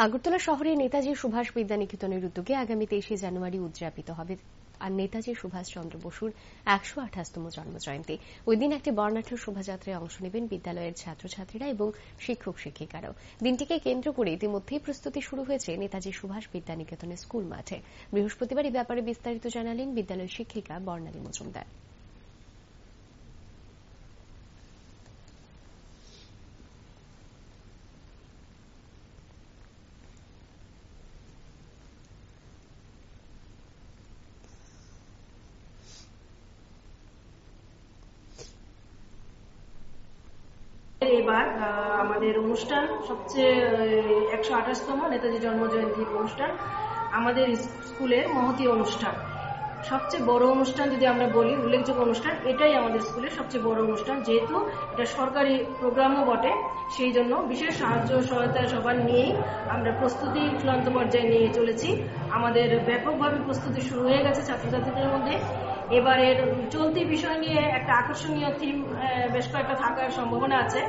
আগরতলা শহরে নেতাজি সুভাষ বিদ্যানিকেতনের উদ্যোগে আগামী 23শে জানুয়ারি উদযাপিত হবে আর নেতাজি সুভাষচন্দ্র বসুর 128তম জন্মজয়ন্তী। ওই দিন একটি বর্ণাঢ্য শোভাযাত্রায় অংশ নেবেন বিদ্যালয়ের ছাত্রছাত্রীরা এবং শিক্ষক শিক্ষিকারাও। দিনটিকে কেন্দ্র করে ইতিমধ্যেই প্রস্তুতি শুরু হয়েছে নেতাজি সুভাষ বিদ্যানিকেতনের স্কুল মাঠে। বৃহস্পতিবার এই ব্যাপারে বিস্তারিত জানালেন বিদ্যালয়ের শিক্ষিকা বর্ণালী মজুমদার। এবার আমাদের অনুষ্ঠান সবচেয়ে 128তম নেতাজি জন্মজয়ন্তীর অনুষ্ঠান আমাদের স্কুলের মহতী অনুষ্ঠান, সবচেয়ে বড় অনুষ্ঠান যদি আমরা বলি, উল্লেখযোগ্য অনুষ্ঠান, এটাই আমাদের স্কুলের সবচেয়ে বড় অনুষ্ঠান। যেহেতু এটা সরকারি প্রোগ্রামও বটে, সেই জন্য বিশেষ সাহায্য সহায়তা সবার নিয়েই আমরা প্রস্তুতি চূড়ান্ত পর্যায়ে নিয়ে চলেছি। আমাদের ব্যাপকভাবে প্রস্তুতি শুরু হয়ে গেছে ছাত্রছাত্রীদের মধ্যে। এবারের চলতি বিষয় নিয়ে একটা আকর্ষণীয় থিম বেশ কয়েকটা থাকার সম্ভাবনা আছে।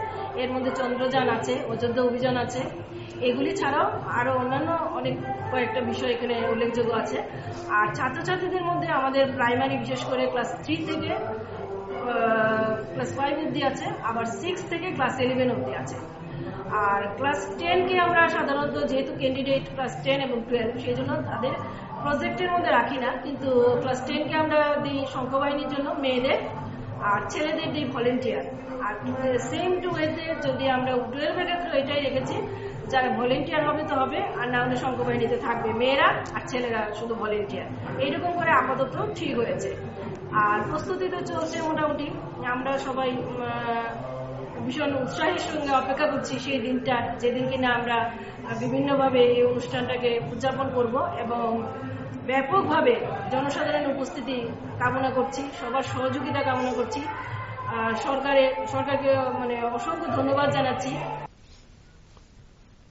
এর মধ্যে চন্দ্রযান আছে, অযোধ্যা অভিযান আছে, এগুলি ছাড়াও আরো অন্যান্য অনেক কয়েকটা বিষয় এখানে উল্লেখযোগ্য আছে। আর ছাত্রছাত্রীদের মধ্যে আমাদের প্রাইমারি বিশেষ করে ক্লাস 3 থেকে ক্লাস 5 অব্দি আছে, আবার 6 থেকে ক্লাস 11 অব্দি আছে। আর ক্লাস 10 কে আমরা সাধারণত যেহেতু ক্যান্ডিডেট ক্লাস 10 এবং 12, সেই জন্য তাদের প্রজেক্টের মধ্যে রাখি না, কিন্তু ক্লাস 10 কে আমরা দিই সংখ্যাবাহিনীর জন্য মেয়েদের, আর ছেলেদের দিই ভলেন্টিয়ার। আর সেম টু ওয়েতে যদি আমরা 12 এর ক্ষেত্রে এটাই রেখেছি, যারা ভলেন্টিয়ার হবে তো হবে, আর না হলে সংখ্যাবাহিনীতে থাকবে মেয়েরা আর ছেলেরা শুধু ভলেন্টিয়ার। এইরকম করে আপাতত ঠিক হয়েছে। আর প্রস্তুতি তো চলছে মোটামুটি। আমরা সবাই ভীষণ উৎসাহের সঙ্গে অপেক্ষা করছি সেই দিনটা, যেদিন কিনা আমরা বিভিন্নভাবে এই অনুষ্ঠানটাকে উদযাপন করব এবং ব্যাপকভাবে জনসাধারণের উপস্থিতি কামনা করছি, সবার সহযোগিতা কামনা করছি। সরকারকে অসংখ্য ধন্যবাদ জানাচ্ছি।